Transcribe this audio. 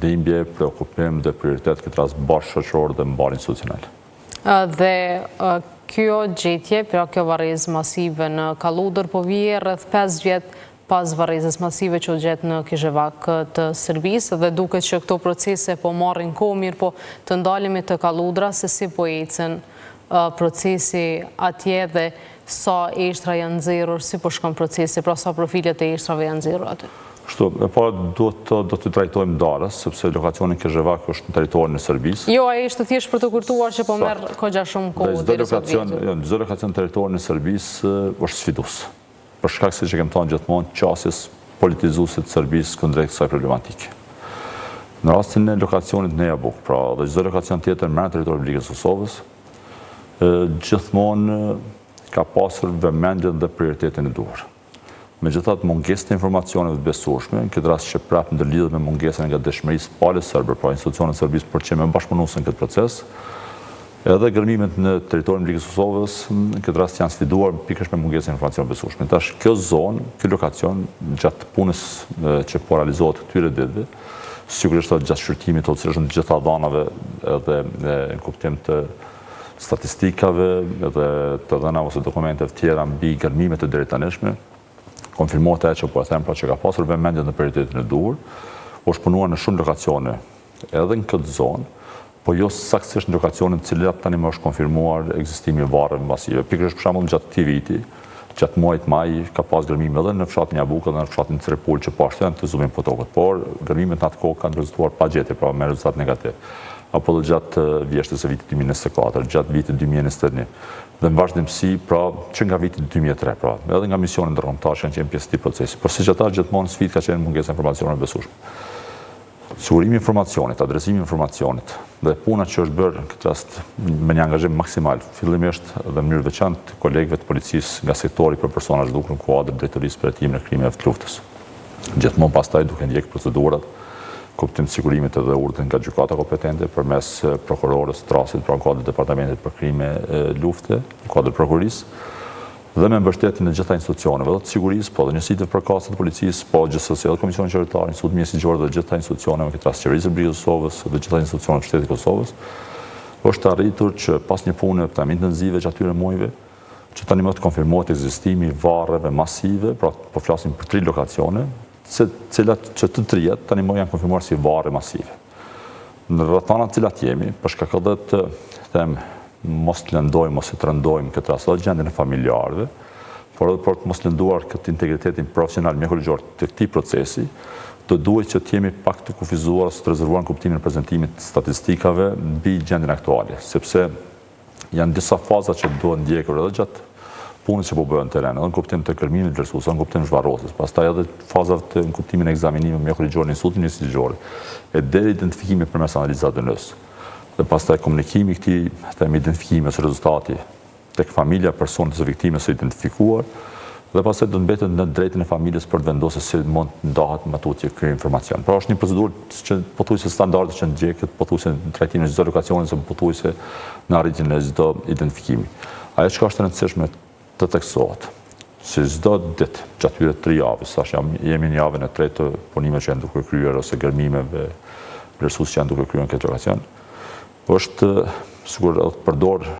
dhimbje, preokupim dhe prioritet këtë rast bashkë shoqëror dhe mbar institucional. Dhe kjo gjetje, pra kjo varrezë masive në Kalludër, po vije rreth 5 vjet pas varrezës masive që u gjet në Kizhevak të Serbisë, dhe duket që këto procese po marrin kohë, mirë po të ndalemi të Kalludra se si po ecën procesi atje dhe sa eshtra janë nxjerrur, si po shkon procesi, pra sa profilet e eshtrave janë nxjerrur aty. Kështu, do të trajtojmë darës, sepse lokacioni Kizhevak është në territorin e Serbisë. Jo, ai është thjesht për të kuptuar që po merr kogja shumë kohë derisa vjen. Çdo lokacion në territorin e Serbisë është sfidues. Për shkak se që kemi thënë gjithmonë qasjes politizuese të Serbisë kundrejt kësaj problematike. Në rastin e lokacionit në Jabuk, pra dhe çdo lokacion tjetër në territorin e Republikës së Kosovës, gjithmonë ka pasur vëmendjen dhe prioritetin e duhur. Megjithatë, mungesë të informacioneve të besueshme, në këtë rast që prapë ndërlidhet me mungesën nga dëshmërisë palës serbe, pra institucionet serbisë për që me bashkëpunuesin këtë proces, edhe gërmimet në territorin e Republikës së Kosovës, në këtë rast janë sfiduar pikërisht me mungesën e informacioneve të besueshme. Tash kjo zonë, ky lokacion gjatë punës që po realizohet këtyre ditëve, sigurisht edhe gjatë shqyrtimit të cilësh të gjitha dhanave edhe në kuptim të statistikave edhe të dhënave ose dokumenteve tjera mbi gërmimet e drejtanishme, konfirmohet ajo që po e them, pra që ka pasur vëmendje në prioritetin e duhur, është punuar në shumë lokacione edhe në këtë zonë, po jo saktësisht në lokacionet të cilat tani më është konfirmuar ekzistimi i varreve masive. Pikërisht për shembull gjatë këtij viti, gjatë muajit maj, ka pas gërmime edhe në fshatin Jabuk edhe në fshatin Cerepul që po ashtu janë të zumin potokët, por gërmimet në atë kohë kanë rezultuar pa gjetje, pra me rezultat negativ. Apo dhe gjatë vjeshtës e vitit 2024, gjatë vitit 2021, dhe në vazhdimsi, pra që nga vitit 2003, pra edhe nga misionin ndërkombëtar që janë pjesë të këtij procesi. Por siç ata gjithmonë sfidë ka qenë mungesa e informacioneve besueshme. Sigurimi i informacionit, adresimi i informacionit dhe puna që është bërë në këtë rast me një angazhim maksimal, fillimisht dhe në mënyrë veçantë kolegëve të policisë nga sektori për persona zhdukur në kuadër drejtorisë për hetimin e krimeve të luftës. Gjithmonë pastaj duke ndjek procedurat, kuptim të sigurimit edhe urdhën nga gjykata kompetente përmes prokurorës, trasit, pra në kuadër departamentit për krime lufte, në kuadër prokurisë, dhe me mbështetjen e gjitha institucioneve, dhe të sigurisë, po dhe njësitë përkatëse të policisë, po gjithsesi edhe Komisionin Qytetar, Instituti Mjekësor dhe gjitha institucioneve, këtë rast Qeverisë së Republikës së Kosovës dhe gjitha institucionet të Shtetit të Kosovës, është arritur që pas një pune të intensive që atyre muajve, që tani më të konfirmohet ekzistimi i varreve masive, pra po flasim për 3 lokacione, cilat që të trijat tani më janë konfirmuar si varre masive. Në rrethanat cilat jemi, për shkak edhe të them mos të lëndojmë ose të rëndojmë këtë rast edhe gjendjen e familjarëve, por edhe për të mos lënduar këtë integritetin profesional mjekërisor të këtij procesi, do duhet që të jemi pak të kufizuar ose të rezervuar në kuptimin e prezantimit të statistikave mbi gjendjen aktuale, sepse janë disa faza që duhet ndjekur edhe gjatë punës që po bëhen në teren, edhe në kuptim të kërmimit vlerësues, edhe në kuptim zhvarrosjes, pastaj edhe fazat në kuptimin e ekzaminimit mjekërisor në Institutin Mjekësor, e deri identifikimi përmes analizave DNS. Dhe pastaj komunikimi i këtij identifikimi ose rezultati tek familja e personit së viktimës së identifikuar, dhe pastaj do të mbetet në drejtën e familjes për të vendosur si mund të ndahet me tutje ky informacion. Pra është një procedurë që pothuajse standarde që ndjeket pothuajse në trajtimin e çdo lokacioni ose pothuajse në arritjen e çdo identifikimi. Ajo që është e rëndësishme të teksohet, se çdo ditë gjatë këtyre 3 javëve, tash jemi në javën e 3 të punimeve që janë duke kryer ose gërmimeve vlerësues që janë duke kryer në këtë lokacion, është sigurisht përdor